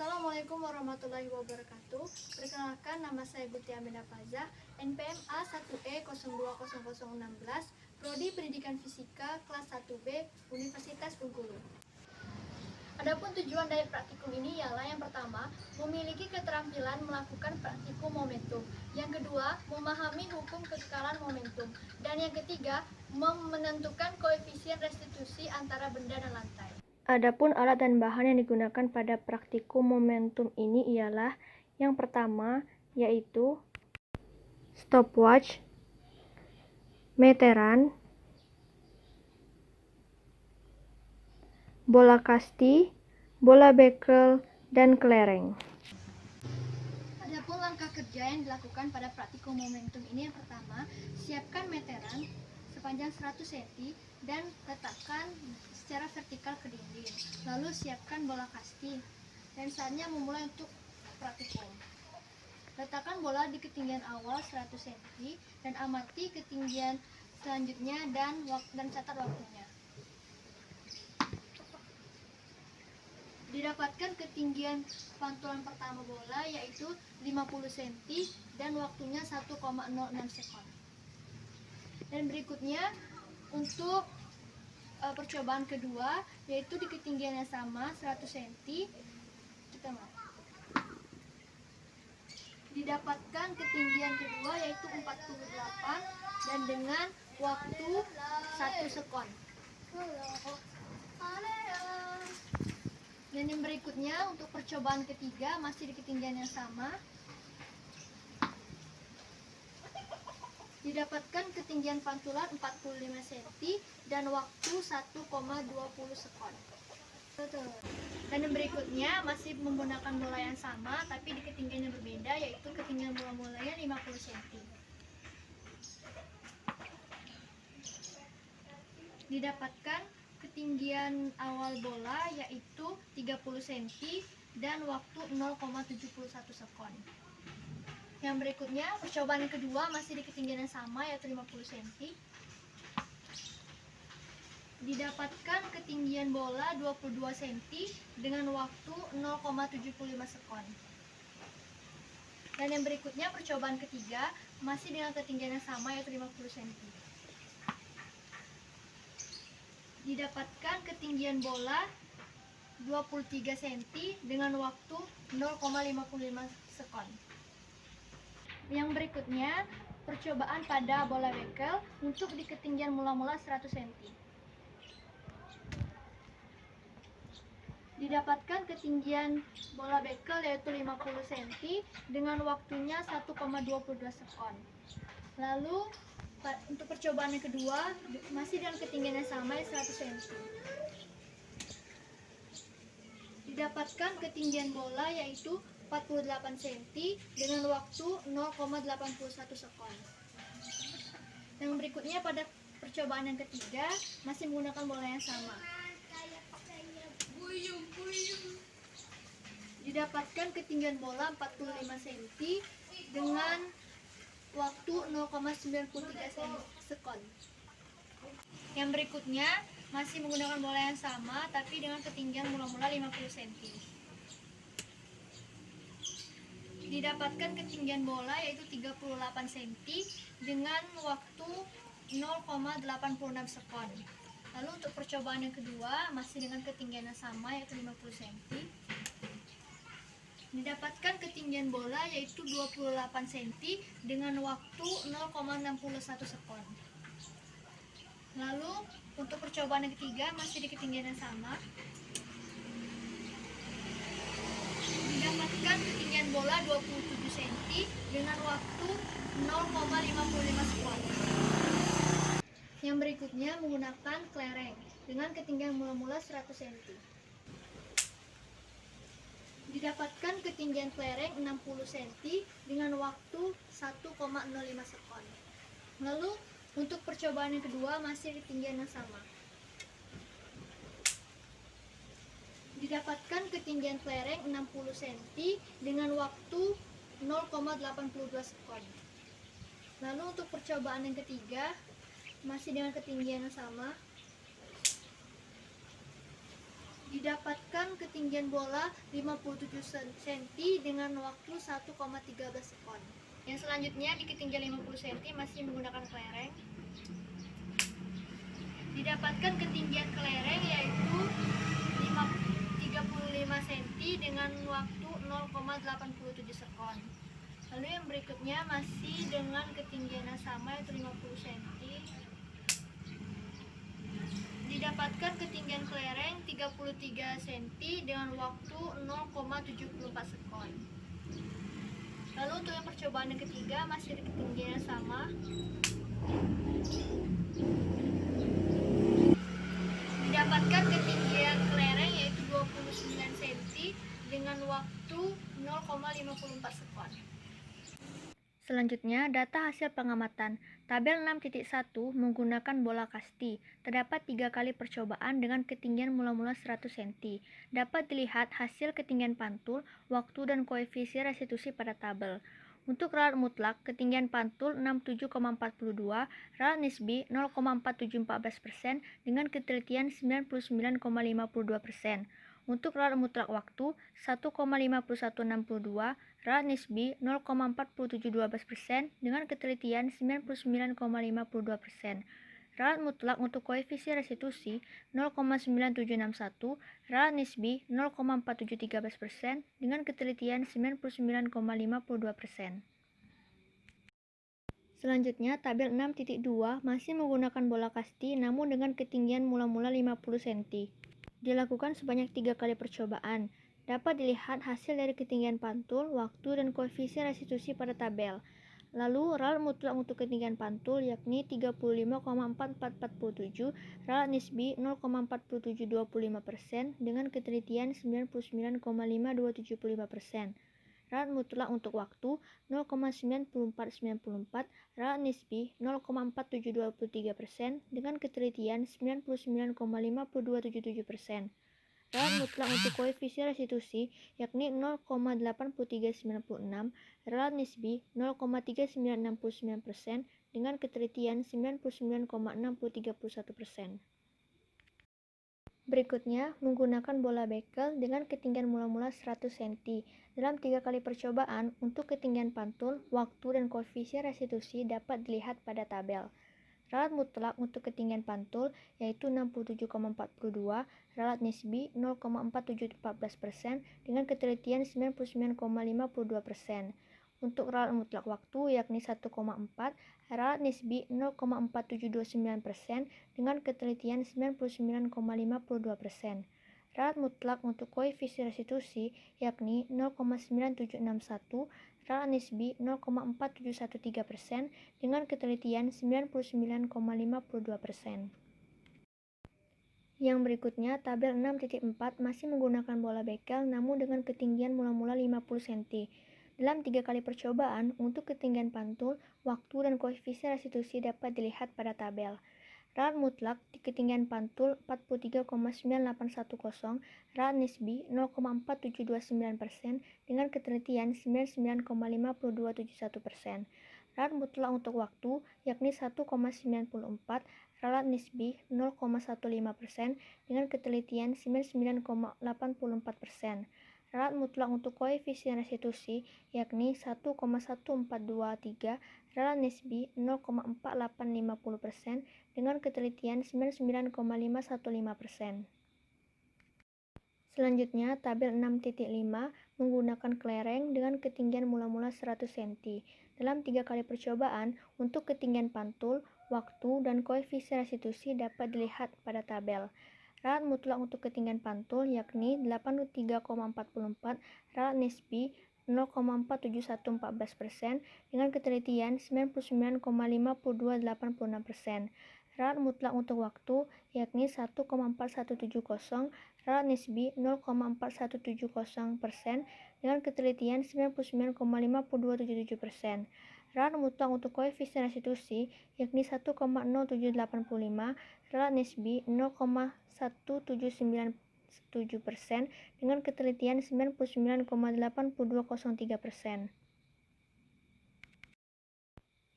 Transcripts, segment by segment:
Assalamualaikum warahmatullahi wabarakatuh. Perkenalkan, nama saya Gutia Amanda Fazah, NPM A1E020016, Prodi Pendidikan Fisika, kelas 1B, Universitas Bengkulu. Adapun tujuan dari praktikum ini ialah yang pertama, memiliki keterampilan melakukan praktikum momentum. Yang kedua, memahami hukum kekekalan momentum. Dan yang ketiga, menentukan koefisien restitusi antara benda dan lantai. Adapun alat dan bahan yang digunakan pada praktikum momentum ini ialah yang pertama yaitu stopwatch, meteran, bola kasti, bola bekel, dan kelereng. Adapun langkah kerja yang dilakukan pada praktikum momentum ini yang pertama, siapkan meteran sepanjang 100 cm dan letakkan secara vertikal ke dinding. Lalu siapkan bola kasti dan saatnya memulai untuk praktikum. Letakkan bola di ketinggian awal 100 cm dan amati ketinggian selanjutnya dan catat waktunya. Didapatkan ketinggian pantulan pertama bola yaitu 50 cm dan waktunya 1,06 sekon. Dan berikutnya untuk percobaan kedua yaitu di ketinggian yang sama 100 cm. Didapatkan ketinggian kedua yaitu 48 dan dengan waktu 1 sekon. Dan yang berikutnya untuk percobaan ketiga masih di ketinggian yang sama. Didapatkan ketinggian pantulan 45 cm dan waktu 1,20 sekon. Dan yang berikutnya masih menggunakan bola yang sama tapi di ketinggian yang berbeda yaitu ketinggian bola-bolanya 50 cm. Didapatkan ketinggian awal bola yaitu 30 cm dan waktu 0,71 sekon. Yang berikutnya percobaan yang kedua masih di ketinggian yang sama yaitu 50 cm. Didapatkan ketinggian bola 22 cm dengan waktu 0,75 sekon. Dan yang berikutnya percobaan ketiga masih dengan ketinggian yang sama yaitu 50 cm. Didapatkan ketinggian bola 23 cm dengan waktu 0,55 sekon. Yang berikutnya percobaan pada bola bekel untuk di ketinggian mula-mula 100 cm. Didapatkan ketinggian bola bekel yaitu 50 cm dengan waktunya 1,22 sekon. Lalu untuk percobaan yang kedua masih dengan ketinggian yang sama 100 cm. Didapatkan ketinggian bola yaitu 48 cm dengan waktu 0,81 sekon. Yang berikutnya pada percobaan yang ketiga masih menggunakan bola yang sama. Didapatkan ketinggian bola 45 cm dengan waktu 0,93 sekon. Yang berikutnya masih menggunakan bola yang sama tapi dengan ketinggian mula-mula 50 cm. Didapatkan ketinggian bola yaitu 38 cm dengan waktu 0,86 sekon. Lalu untuk percobaan yang kedua masih dengan ketinggian yang sama yaitu 50 cm. Didapatkan ketinggian bola yaitu 28 cm dengan waktu 0,61 sekon. Lalu untuk percobaan yang ketiga masih di ketinggian yang sama. Didapatkan ketinggian bola 27 cm dengan waktu 0,55 sekon. Yang berikutnya menggunakan kelereng dengan ketinggian mula-mula 100 cm. Didapatkan ketinggian kelereng 60 cm dengan waktu 1,05 sekon. Lalu untuk percobaan yang kedua masih di ketinggian yang sama. Didapatkan ketinggian kelereng 60 cm dengan waktu 0,82 sekon. Lalu untuk percobaan yang ketiga masih dengan ketinggian yang sama. Didapatkan ketinggian bola 57 cm dengan waktu 1,13 sekon. Yang selanjutnya di ketinggian 50 cm masih menggunakan kelereng. Didapatkan ketinggian kelereng yaitu 35 cm dengan waktu 0,87 sekon. Lalu yang berikutnya masih dengan ketinggian yang sama yaitu 50 cm. Didapatkan ketinggian kelereng 33 cm dengan waktu 0,74 sekon. Lalu untuk yang percobaan yang ketiga masih di ketinggian yang sama. Didapatkan ketinggian kelereng yaitu 29 cm dengan waktu 0,54 sekon. Selanjutnya, data hasil pengamatan. Tabel 6.1 menggunakan bola kasti. Terdapat 3 kali percobaan dengan ketinggian mula-mula 100 cm. Dapat dilihat hasil ketinggian pantul, waktu, dan koefisien restitusi pada tabel. Untuk ralat mutlak, ketinggian pantul 67,42, ralat nisbi 0,4714% dengan ketelitian 99,52%. Untuk ralat mutlak waktu 1,5162, ralat nisbi 0,4712% dengan ketelitian 99,52%. Ralat mutlak untuk koefisien restitusi 0,9761, ralat nisbi 0,4713% dengan ketelitian 99,52%. Selanjutnya, tabel 6.2 masih menggunakan bola kasti namun dengan ketinggian mula-mula 50 cm. Dilakukan sebanyak 3 kali percobaan. Dapat dilihat hasil dari ketinggian pantul, waktu, dan koefisien restitusi pada tabel. Lalu, ralat mutlak untuk ketinggian pantul yakni 35,4447, ralat nisbi 0,4725% dengan ketelitian 99,5275%. Ralat mutlak untuk waktu 0,9494, ralat nisbi 0,4723% dengan ketelitian 99,5277%. Ralat mutlak untuk koefisien restitusi yakni 0,8396, ralat nisbi 0,3969% dengan ketelitian 99,6031%. Berikutnya, menggunakan bola bekel dengan ketinggian mula-mula 100 cm. Dalam 3 kali percobaan, untuk ketinggian pantul, waktu, dan koefisien restitusi dapat dilihat pada tabel. Ralat mutlak untuk ketinggian pantul yaitu 67,42, ralat nisbi 0,4714% dengan ketelitian 99,52%. Untuk ralat mutlak waktu yakni 1,4, ralat nisbi 0,4729% dengan ketelitian 99,52%. Ralat mutlak untuk koefisien restitusi yakni 0,9761, ralat nisbi 0,4713% dengan ketelitian 99,52%. Yang berikutnya, tabel 6.4 masih menggunakan bola bekel namun dengan ketinggian mula-mula 50 cm. Dalam 3 kali percobaan, untuk ketinggian pantul, waktu, dan koefisien restitusi dapat dilihat pada tabel. Ralat mutlak di ketinggian pantul 43,9810, ralat nisbi 0,4729% dengan ketelitian 99,5271%. Ralat mutlak untuk waktu yakni 1,94, ralat nisbi 0,15% dengan ketelitian 99,84%. Ralat mutlak untuk koefisien restitusi yakni 1,1423, ralat nisbi 0,4850% dengan ketelitian 99,515%. Selanjutnya, tabel 6.5 menggunakan kelereng dengan ketinggian mula-mula 100 cm. Dalam 3 kali percobaan, untuk ketinggian pantul, waktu, dan koefisien restitusi dapat dilihat pada tabel. Ralat mutlak untuk ketinggian pantul yakni 83,44, ralat nisbi 0,47114% dengan ketelitian 99,5286%. Ralat mutlak untuk waktu yakni 1,4170, ralat nisbi 0,4170% dengan ketelitian 99,5277%. Ralat mutlak untuk koefisien restitusi yakni 1,0785, ralat nisbi 0,1797% dengan ketelitian 99,8203%.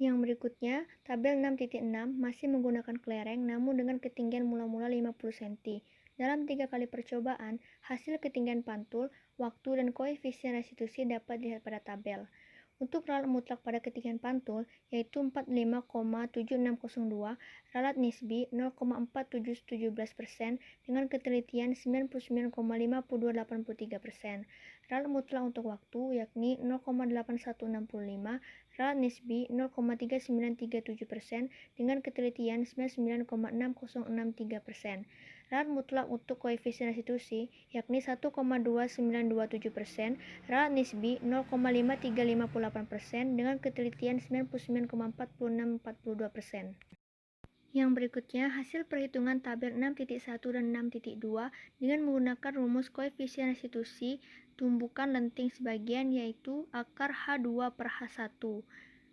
Yang berikutnya, tabel 6.6 masih menggunakan kelereng namun dengan ketinggian mula-mula 50 cm. Dalam 3 kali percobaan, hasil ketinggian pantul, waktu, dan koefisien restitusi dapat dilihat pada tabel. Untuk ralat mutlak pada ketinggian pantul, yaitu 45,7602, ralat nisbi 0,4717% dengan ketelitian 99,5283%. Ralat mutlak untuk waktu, yakni 0,8165, ralat nisbi 0,3937% dengan ketelitian 99,6063%. Ralat mutlak untuk koefisien restitusi, yakni 1,2927%, ralat nisbi 0,5358% dengan ketelitian 99,4642%. Yang berikutnya, hasil perhitungan tabel 6.1 dan 6.2 dengan menggunakan rumus koefisien restitusi tumbukan lenting sebagian, yaitu akar H2 per H1.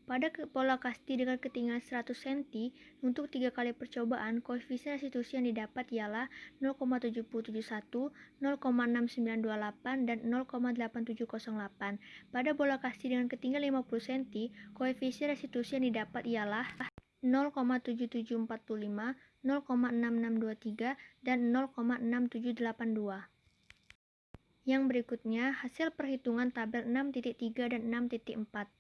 Pada pola kasti dengan ketinggian 100 cm, untuk 3 kali percobaan, koefisien restitusi yang didapat ialah 0,771, 0,6928, dan 0,8708. Pada bola kasti dengan ketinggian 50 cm, koefisien restitusi yang didapat ialah 0,7745, 0,6623, dan 0,6782. Yang berikutnya, hasil perhitungan tabel 6.3 dan 6.4.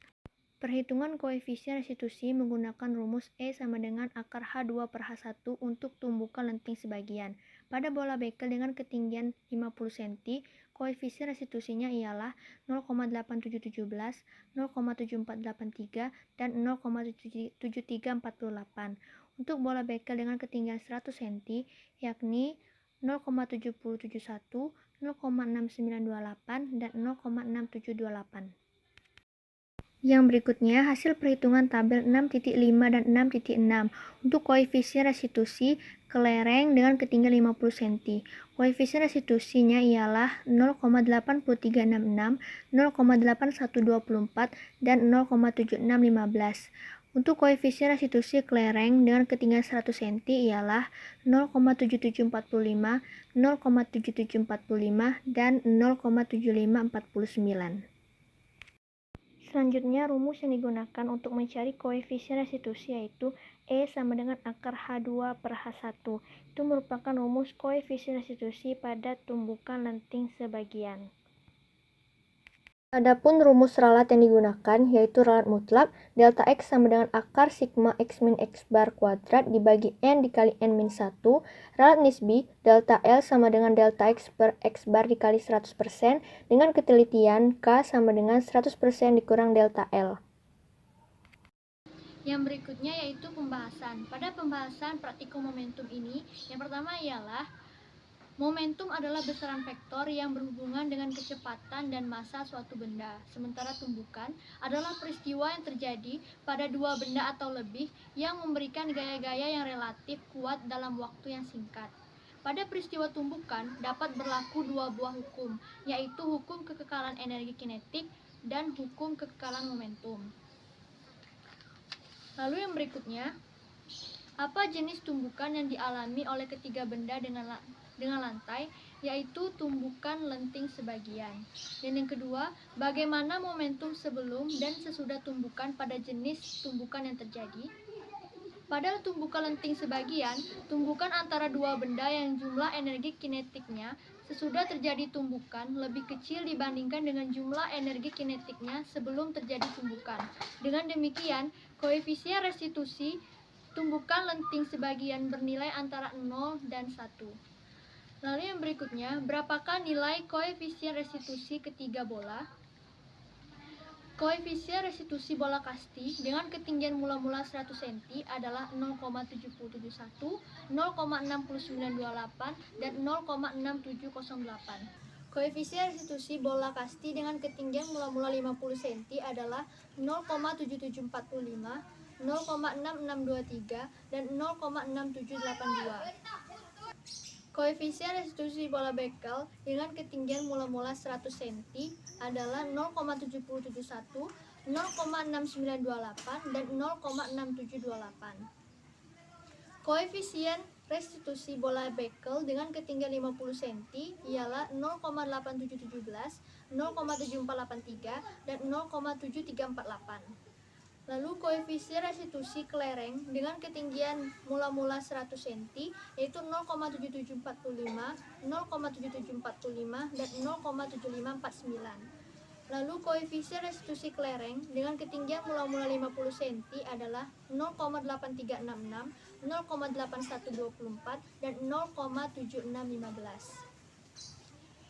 Perhitungan koefisien restitusi menggunakan rumus E sama dengan akar H2 per H1 untuk tumbukan lenting sebagian. Pada bola bekel dengan ketinggian 50 cm, koefisien restitusinya ialah 0,8717, 0,7483, dan 0,7348. Untuk bola bekel dengan ketinggian 100 cm, yakni 0,7071, 0,6928, dan 0,6728. Yang berikutnya, hasil perhitungan tabel 6.5 dan 6.6 untuk koefisien restitusi kelereng dengan ketinggian 50 cm. Koefisien restitusinya ialah 0,8366, 0,8124, dan 0,7615. Untuk koefisien restitusi kelereng dengan ketinggian 100 cm ialah 0,7745, 0,7745, dan 0,7549. Selanjutnya, rumus yang digunakan untuk mencari koefisien restitusi yaitu E sama dengan akar H2 per H1. Itu merupakan rumus koefisien restitusi pada tumbukan lenting sebagian. Adapun rumus ralat yang digunakan yaitu ralat mutlak, delta X sama dengan akar sigma X min X bar kuadrat dibagi N dikali N min 1. Ralat nisbi, delta L sama dengan delta X per X bar dikali 100% dengan ketelitian K sama dengan 100% dikurang delta L. Yang berikutnya yaitu pembahasan. Pada pembahasan praktikum momentum ini, yang pertama ialah momentum adalah besaran vektor yang berhubungan dengan kecepatan dan massa suatu benda, sementara tumbukan adalah peristiwa yang terjadi pada dua benda atau lebih yang memberikan gaya-gaya yang relatif kuat dalam waktu yang singkat. Pada peristiwa tumbukan dapat berlaku dua buah hukum, yaitu hukum kekekalan energi kinetik dan hukum kekekalan momentum. Lalu yang berikutnya, apa jenis tumbukan yang dialami oleh ketiga benda dengan lantai, yaitu tumbukan lenting sebagian. Dan yang kedua, bagaimana momentum sebelum dan sesudah tumbukan pada jenis tumbukan yang terjadi. Pada tumbukan lenting sebagian, tumbukan antara dua benda yang jumlah energi kinetiknya sesudah terjadi tumbukan lebih kecil dibandingkan dengan jumlah energi kinetiknya sebelum terjadi tumbukan. Dengan demikian, koefisien restitusi tumbukan lenting sebagian bernilai antara 0 dan 1. Lalu yang berikutnya, berapakah nilai koefisien restitusi ketiga bola? Koefisien restitusi bola kasti dengan ketinggian mula-mula 100 cm adalah 0,7771, 0,6928, dan 0,6708. Koefisien restitusi bola kasti dengan ketinggian mula-mula 50 cm adalah 0,7745, 0,6623, dan 0,6782. Koefisien restitusi bola bekel dengan ketinggian mula-mula 100 cm adalah 0,7071, 0,6928, dan 0,6728. Koefisien restitusi bola bekel dengan ketinggian 50 cm ialah 0,8717, 0,7483, dan 0,7348. Lalu koefisien restitusi kelereng dengan ketinggian mula-mula 100 cm yaitu 0,7745, 0,7745, dan 0,7549. Lalu koefisien restitusi kelereng dengan ketinggian mula-mula 50 cm adalah 0,8366, 0,8124, dan 0,7615.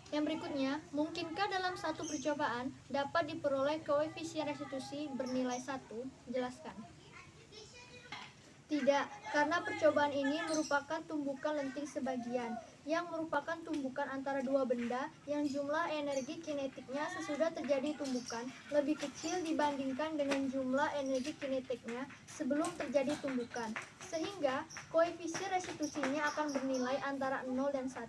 Yang berikutnya, mungkinkah dalam satu percobaan dapat diperoleh koefisien restitusi bernilai 1? Jelaskan. Tidak, karena percobaan ini merupakan tumbukan lenting sebagian, yang merupakan tumbukan antara dua benda yang jumlah energi kinetiknya sesudah terjadi tumbukan lebih kecil dibandingkan dengan jumlah energi kinetiknya sebelum terjadi tumbukan, sehingga koefisien restitusinya akan bernilai antara 0 dan 1.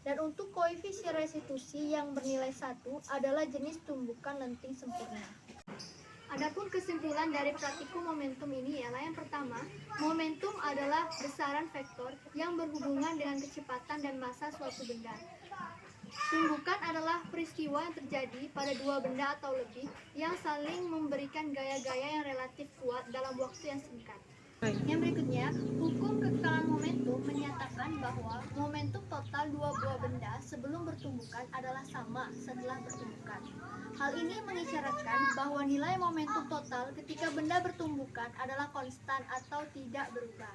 Dan untuk koefisien restitusi yang bernilai 1 adalah jenis tumbukan lenting sempurna. Adapun kesimpulan dari praktikum momentum ini ialah yang pertama, momentum adalah besaran vektor yang berhubungan dengan kecepatan dan massa suatu benda. Tumbukan adalah peristiwa yang terjadi pada dua benda atau lebih yang saling memberikan gaya-gaya yang relatif kuat dalam waktu yang singkat. Yang berikutnya, hukum kekekalan momentum menyatakan bahwa momentum total dua buah benda sebelum bertumbukan adalah sama setelah bertumbukan. Hal ini mengisyaratkan bahwa nilai momentum total ketika benda bertumbukan adalah konstan atau tidak berubah.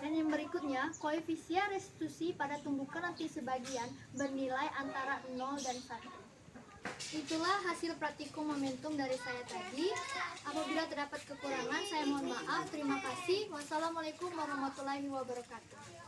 Dan yang berikutnya, koefisien restitusi pada tumbukan lenting sebagian bernilai antara 0 dan 1. Itulah hasil praktikum momentum dari saya tadi. Apabila terdapat kekurangan, saya mohon maaf. Terima kasih. Wassalamualaikum warahmatullahi wabarakatuh.